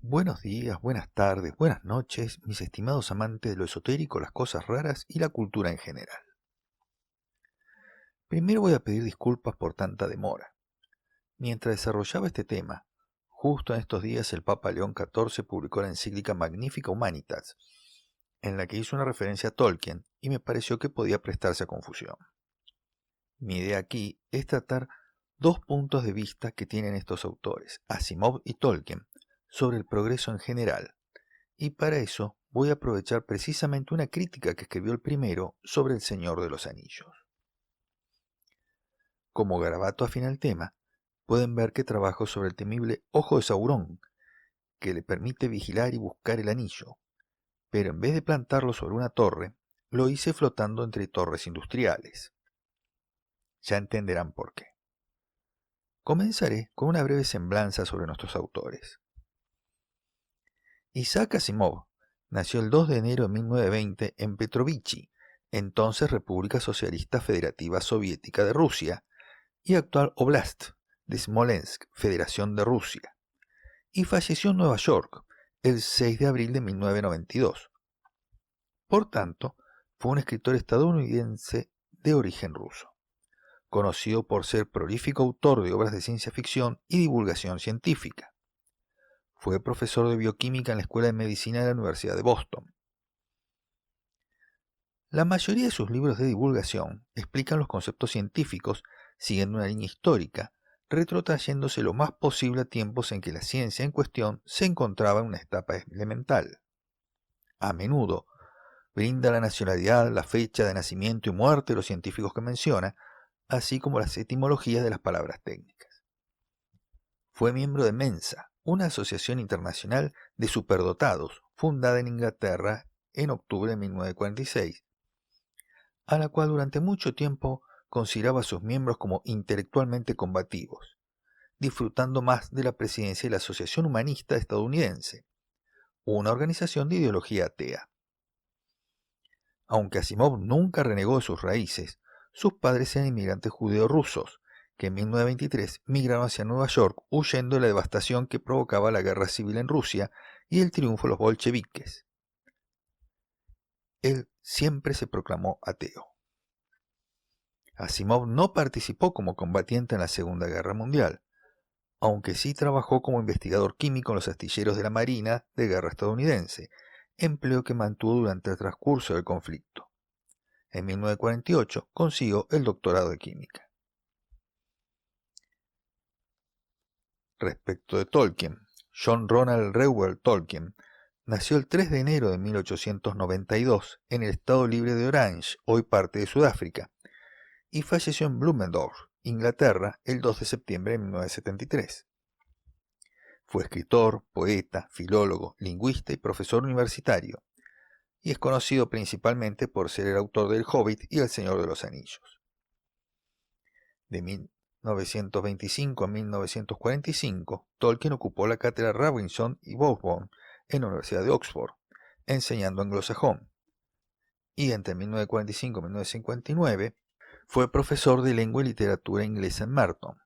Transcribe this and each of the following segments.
Buenos días, buenas tardes, buenas noches, mis estimados amantes de lo esotérico, las cosas raras y la cultura en general. Primero voy a pedir disculpas por tanta demora. Mientras desarrollaba este tema, justo en estos días el Papa León XIV publicó la encíclica Magnifica Humanitas, en la que hizo una referencia a Tolkien y me pareció que podía prestarse a confusión. Mi idea aquí es tratar dos puntos de vista que tienen estos autores, Asimov y Tolkien, sobre el progreso en general. Y para eso voy a aprovechar precisamente una crítica que escribió el primero sobre El Señor de los Anillos. Como garabato afín al tema, pueden ver que trabajo sobre el temible Ojo de Saurón, que le permite vigilar y buscar el anillo, pero en vez de plantarlo sobre una torre, lo hice flotando entre torres industriales. Ya entenderán por qué. Comenzaré con una breve semblanza sobre nuestros autores. Isaac Asimov nació el 2 de enero de 1920 en Petrovichy, entonces República Socialista Federativa Soviética de Rusia, y actual Oblast de Smolensk, Federación de Rusia, y falleció en Nueva York el 6 de abril de 1992. Por tanto, fue un escritor estadounidense de origen ruso, conocido por ser prolífico autor de obras de ciencia ficción y divulgación científica. Fue profesor de bioquímica en la Escuela de Medicina de la Universidad de Boston. La mayoría de sus libros de divulgación explican los conceptos científicos siguiendo una línea histórica, retrotrayéndose lo más posible a tiempos en que la ciencia en cuestión se encontraba en una etapa elemental. A menudo brinda la nacionalidad, la fecha de nacimiento y muerte de los científicos que menciona, así como las etimologías de las palabras técnicas. Fue miembro de Mensa, una asociación internacional de superdotados, fundada en Inglaterra en octubre de 1946, a la cual durante mucho tiempo consideraba a sus miembros como intelectualmente combativos, disfrutando más de la presidencia de la Asociación Humanista Estadounidense, una organización de ideología atea. Aunque Asimov nunca renegó de sus raíces, sus padres eran inmigrantes judeo-rusos, que en 1923 migraron hacia Nueva York huyendo de la devastación que provocaba la guerra civil en Rusia y el triunfo de los bolcheviques. Él siempre se proclamó ateo. Asimov no participó como combatiente en la Segunda Guerra Mundial, aunque sí trabajó como investigador químico en los astilleros de la Marina de Guerra estadounidense, empleo que mantuvo durante el transcurso del conflicto. En 1948 consiguió el doctorado de química. Respecto de Tolkien, John Ronald Reuel Tolkien nació el 3 de enero de 1892 en el estado libre de Orange, hoy parte de Sudáfrica, y falleció en Blumendorf, Inglaterra, el 2 de septiembre de 1973. Fue escritor, poeta, filólogo, lingüista y profesor universitario, y es conocido principalmente por ser el autor del Hobbit y El Señor de los Anillos. De 1925 a 1945, Tolkien ocupó la cátedra Robinson y Bosborn en la Universidad de Oxford, enseñando anglosajón, y entre 1945 y 1959 fue profesor de lengua y literatura inglesa en Merton.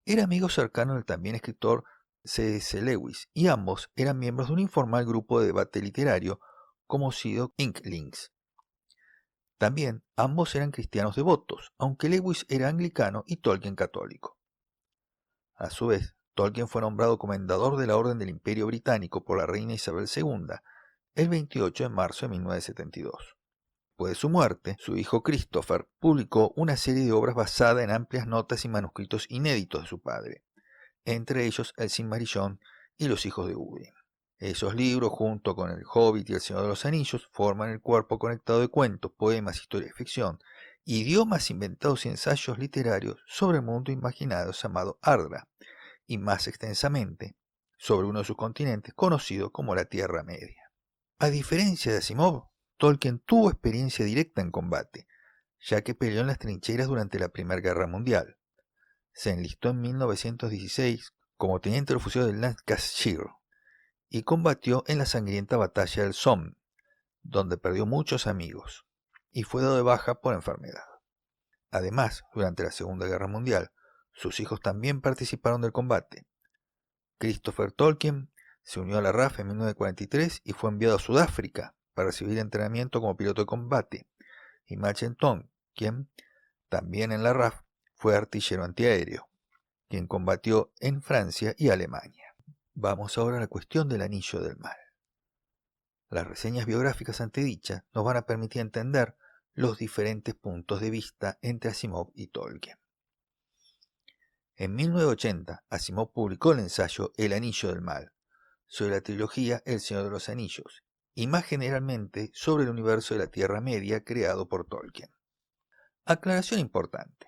Era amigo cercano del también escritor C.S. Lewis, y ambos eran miembros de un informal grupo de debate literario conocido Inklings. También ambos eran cristianos devotos, aunque Lewis era anglicano y Tolkien católico. A su vez, Tolkien fue nombrado comendador de la Orden del Imperio Británico por la reina Isabel II el 28 de marzo de 1972. Después de su muerte, su hijo Christopher publicó una serie de obras basada en amplias notas y manuscritos inéditos de su padre, entre ellos El Silmarillion y Los Hijos de Úrin. Esos libros, junto con El Hobbit y El Señor de los Anillos, forman el cuerpo conectado de cuentos, poemas, historia y ficción, idiomas inventados y ensayos literarios sobre el mundo imaginado llamado Ardra, y más extensamente, sobre uno de sus continentes conocido como la Tierra Media. A diferencia de Asimov, Tolkien tuvo experiencia directa en combate, ya que peleó en las trincheras durante la Primera Guerra Mundial. Se enlistó en 1916 como teniente de fusil del Lancashire y combatió en la sangrienta batalla del Somme, donde perdió muchos amigos, y fue dado de baja por enfermedad. Además, durante la Segunda Guerra Mundial, sus hijos también participaron del combate. Christopher Tolkien Se unió a la RAF en 1943 y fue enviado a Sudáfrica para recibir entrenamiento como piloto de combate. Y Machen Tonkin, también en la RAF, fue artillero antiaéreo, quien combatió en Francia y Alemania. Vamos ahora a la cuestión del anillo del mal. Las reseñas biográficas antedichas nos van a permitir entender los diferentes puntos de vista entre Asimov y Tolkien. En 1980, Asimov publicó el ensayo El Anillo del Mal, sobre la trilogía El Señor de los Anillos, y más generalmente sobre el universo de la Tierra Media creado por Tolkien. Aclaración importante: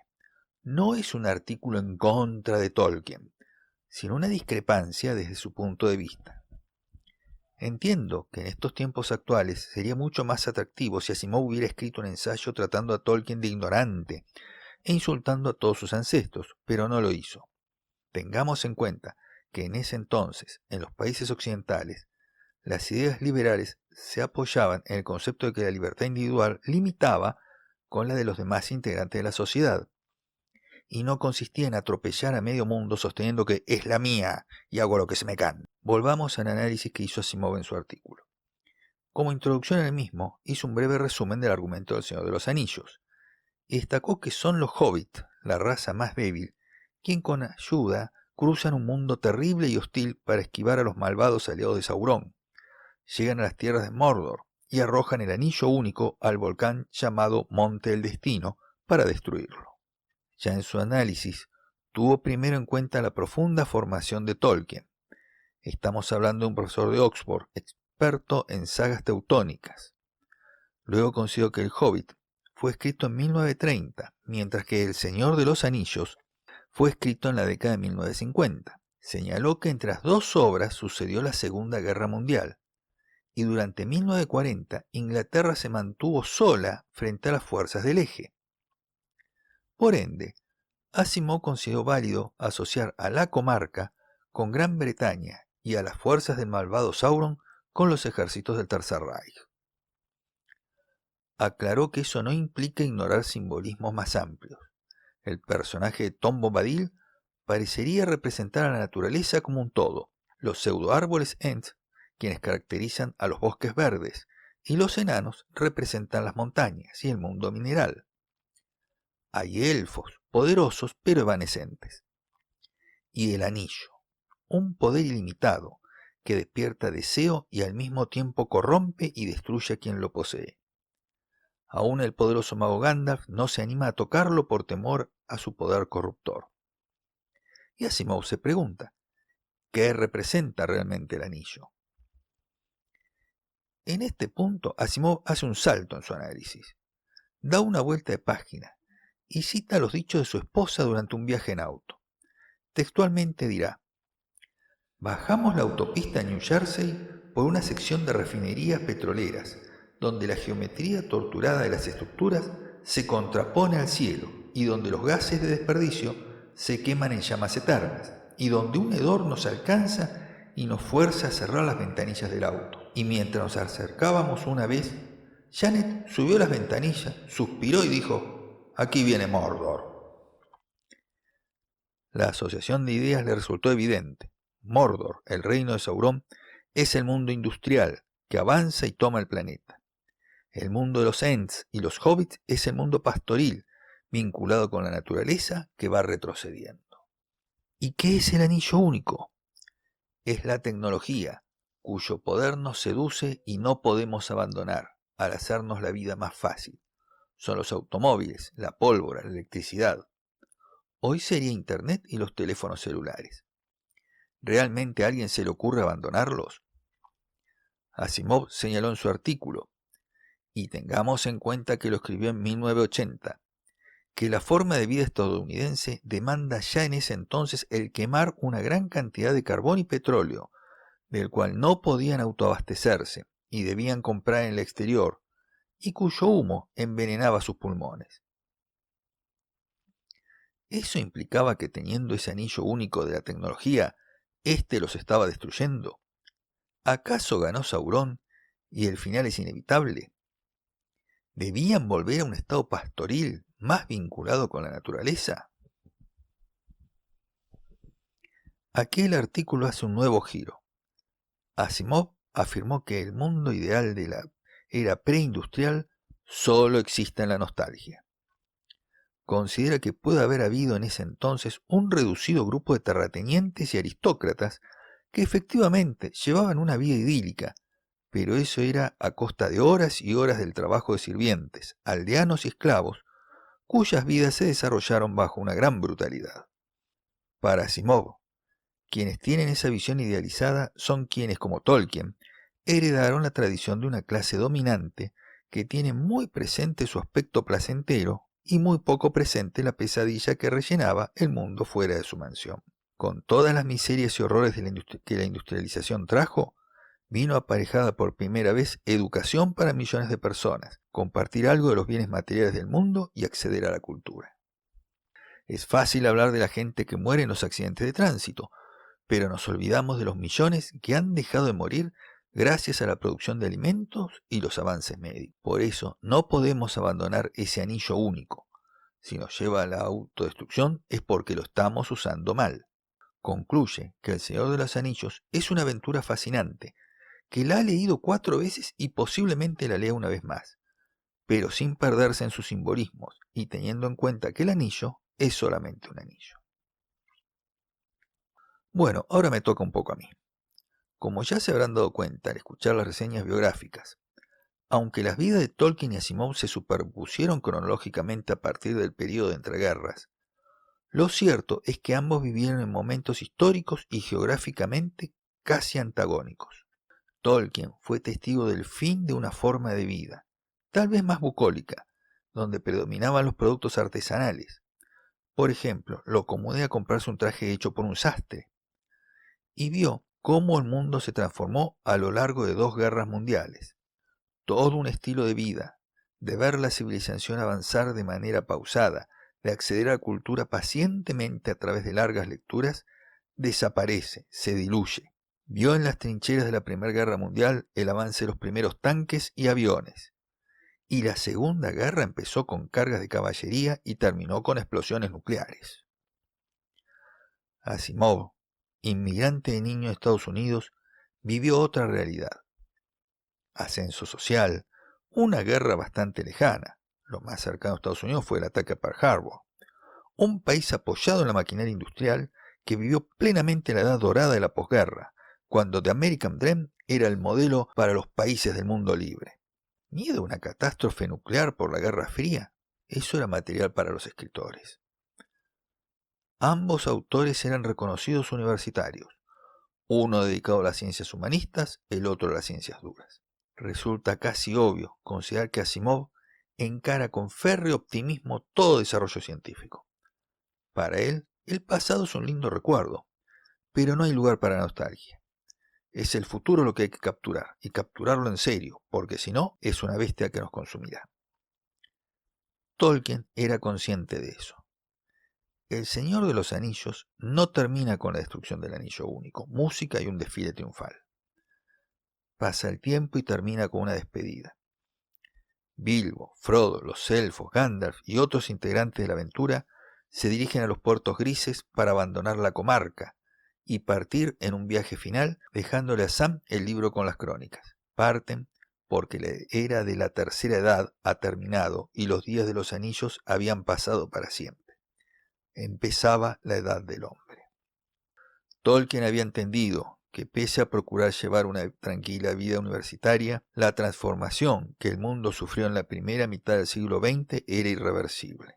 no es un artículo en contra de Tolkien, sino una discrepancia desde su punto de vista. Entiendo que en estos tiempos actuales sería mucho más atractivo si Asimov hubiera escrito un ensayo tratando a Tolkien de ignorante e insultando a todos sus ancestros, pero no lo hizo. Tengamos en cuenta que en ese entonces, en los países occidentales, las ideas liberales se apoyaban en el concepto de que la libertad individual limitaba con la de los demás integrantes de la sociedad, y no consistía en atropellar a medio mundo sosteniendo que es la mía y hago lo que se me canta. Volvamos al análisis que hizo Asimov en su artículo. Como introducción en el mismo, hizo un breve resumen del argumento del Señor de los Anillos, y destacó que son los hobbits, la raza más débil, quien con ayuda cruzan un mundo terrible y hostil para esquivar a los malvados aliados de Sauron. Llegan a las tierras de Mordor y arrojan el anillo único al volcán llamado Monte del Destino para destruirlo. Ya en su análisis, tuvo primero en cuenta la profunda formación de Tolkien. Estamos hablando de un profesor de Oxford, experto en sagas teutónicas. Luego consideró que El Hobbit fue escrito en 1930, mientras que El Señor de los Anillos fue escrito en la década de 1950. Señaló que entre las dos obras sucedió la Segunda Guerra Mundial, y durante 1940 Inglaterra se mantuvo sola frente a las fuerzas del Eje. Por ende, Asimov consideró válido asociar a la comarca con Gran Bretaña y a las fuerzas del malvado Sauron con los ejércitos del Tercer Reich. Aclaró que eso no implica ignorar simbolismos más amplios. El personaje de Tom Bombadil parecería representar a la naturaleza como un todo, los pseudoárboles Ent, quienes caracterizan a los bosques verdes, y los enanos representan las montañas y el mundo mineral. Hay elfos, poderosos pero evanescentes. Y el anillo, un poder ilimitado que despierta deseo y al mismo tiempo corrompe y destruye a quien lo posee. Aún el poderoso mago Gandalf no se anima a tocarlo por temor a su poder corruptor. Y Asimov se pregunta, ¿qué representa realmente el anillo? En este punto, Asimov hace un salto en su análisis. Da una vuelta de página y cita los dichos de su esposa durante un viaje en auto. Textualmente dirá: bajamos la autopista en New Jersey por una sección de refinerías petroleras, donde la geometría torturada de las estructuras se contrapone al cielo y donde los gases de desperdicio se queman en llamas eternas, y donde un hedor nos alcanza y nos fuerza a cerrar las ventanillas del auto. Y mientras nos acercábamos una vez, Janet subió las ventanillas, suspiró y dijo: aquí viene Mordor. La asociación de ideas le resultó evidente. Mordor, el reino de Sauron, es el mundo industrial que avanza y toma el planeta. El mundo de los Ents y los Hobbits es el mundo pastoril, vinculado con la naturaleza que va retrocediendo. ¿Y qué es el anillo único? Es la tecnología, cuyo poder nos seduce y no podemos abandonar, al hacernos la vida más fácil. Son los automóviles, la pólvora, la electricidad. Hoy sería Internet y los teléfonos celulares. ¿Realmente a alguien se le ocurre abandonarlos? Asimov señaló en su artículo, y tengamos en cuenta que lo escribió en 1980, que la forma de vida estadounidense demanda ya en ese entonces el quemar una gran cantidad de carbón y petróleo, del cual no podían autoabastecerse y debían comprar en el exterior, y cuyo humo envenenaba sus pulmones. ¿Eso implicaba que teniendo ese anillo único de la tecnología, éste los estaba destruyendo? ¿Acaso ganó Sauron y el final es inevitable? ¿Debían volver a un estado pastoril más vinculado con la naturaleza? Aquí el artículo hace un nuevo giro. Asimov afirmó que el mundo ideal de la era preindustrial solo existe en la nostalgia. Considera que puede haber habido en ese entonces un reducido grupo de terratenientes y aristócratas que efectivamente llevaban una vida idílica, pero eso era a costa de horas y horas del trabajo de sirvientes, aldeanos y esclavos, cuyas vidas se desarrollaron bajo una gran brutalidad. Para Asimov, quienes tienen esa visión idealizada son quienes, como Tolkien, heredaron la tradición de una clase dominante que tiene muy presente su aspecto placentero y muy poco presente la pesadilla que rellenaba el mundo fuera de su mansión. Con todas las miserias y horrores que la industrialización trajo, vino aparejada por primera vez educación para millones de personas, compartir algo de los bienes materiales del mundo y acceder a la cultura. Es fácil hablar de la gente que muere en los accidentes de tránsito, pero nos olvidamos de los millones que han dejado de morir gracias a la producción de alimentos y los avances médicos. Por eso no podemos abandonar ese anillo único. Si nos lleva a la autodestrucción es porque lo estamos usando mal. Concluye que El Señor de los Anillos es una aventura fascinante, que la ha leído 4 veces y posiblemente la lea una vez más, pero sin perderse en sus simbolismos y teniendo en cuenta que el anillo es solamente un anillo. Bueno, ahora me toca un poco a mí. Como ya se habrán dado cuenta al escuchar las reseñas biográficas, aunque las vidas de Tolkien y Asimov se superpusieron cronológicamente a partir del periodo de entreguerras, lo cierto es que ambos vivieron en momentos históricos y geográficamente casi antagónicos. Tolkien fue testigo del fin de una forma de vida, tal vez más bucólica, donde predominaban los productos artesanales. Por ejemplo, lo común era comprarse un traje hecho por un sastre, y vio cómo el mundo se transformó a lo largo de 2 guerras mundiales. Todo un estilo de vida, de ver la civilización avanzar de manera pausada, de acceder a la cultura pacientemente a través de largas lecturas, desaparece, se diluye. Vio en las trincheras de la Primera Guerra Mundial el avance de los primeros tanques y aviones. Y la Segunda Guerra empezó con cargas de caballería y terminó con explosiones nucleares. Asimov, inmigrante de niño de Estados Unidos, vivió otra realidad. Ascenso social, una guerra bastante lejana. Lo más cercano a Estados Unidos fue el ataque a Pearl Harbor. Un país apoyado en la maquinaria industrial que vivió plenamente la edad dorada de la posguerra, cuando The American Dream era el modelo para los países del mundo libre. ¿Miedo a una catástrofe nuclear por la Guerra Fría? Eso era material para los escritores. Ambos autores eran reconocidos universitarios, uno dedicado a las ciencias humanistas, el otro a las ciencias duras. Resulta casi obvio considerar que Asimov encara con férreo optimismo todo desarrollo científico. Para él, el pasado es un lindo recuerdo, pero no hay lugar para nostalgia. Es el futuro lo que hay que capturar, y capturarlo en serio, porque si no, es una bestia que nos consumirá. Tolkien era consciente de eso. El Señor de los Anillos no termina con la destrucción del anillo único, música y un desfile triunfal. Pasa el tiempo y termina con una despedida. Bilbo, Frodo, los elfos, Gandalf y otros integrantes de la aventura se dirigen a los puertos grises para abandonar la comarca y partir en un viaje final dejándole a Sam el libro con las crónicas. Parten porque la era de la tercera edad ha terminado y los días de los anillos habían pasado para siempre. Empezaba la edad del hombre. Tolkien había entendido que pese a procurar llevar una tranquila vida universitaria, la transformación que el mundo sufrió en la primera mitad del siglo XX era irreversible.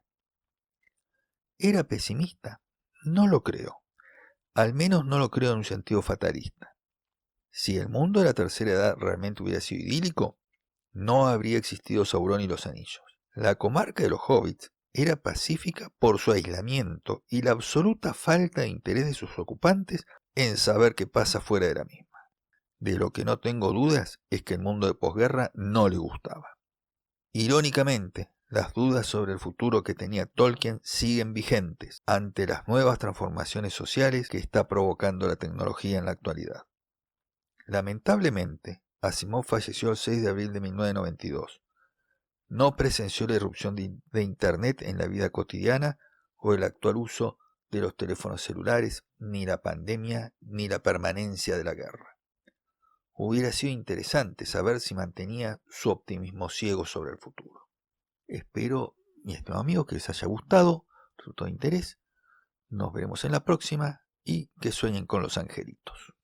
¿Era pesimista? No lo creo. Al menos no lo creo en un sentido fatalista. Si el mundo de la tercera edad realmente hubiera sido idílico, no habría existido Sauron y los Anillos. La comarca de los hobbits era pacífica por su aislamiento y la absoluta falta de interés de sus ocupantes en saber qué pasa fuera de la misma. De lo que no tengo dudas es que el mundo de posguerra no le gustaba. Irónicamente, las dudas sobre el futuro que tenía Tolkien siguen vigentes ante las nuevas transformaciones sociales que está provocando la tecnología en la actualidad. Lamentablemente, Asimov falleció el 6 de abril de 1992. No presenció la irrupción de Internet en la vida cotidiana o el actual uso de los teléfonos celulares, ni la pandemia, ni la permanencia de la guerra. Hubiera sido interesante saber si mantenía su optimismo ciego sobre el futuro. Espero, mi estimado amigo, que les haya gustado, resultó de interés. Nos veremos en la próxima y que sueñen con los angelitos.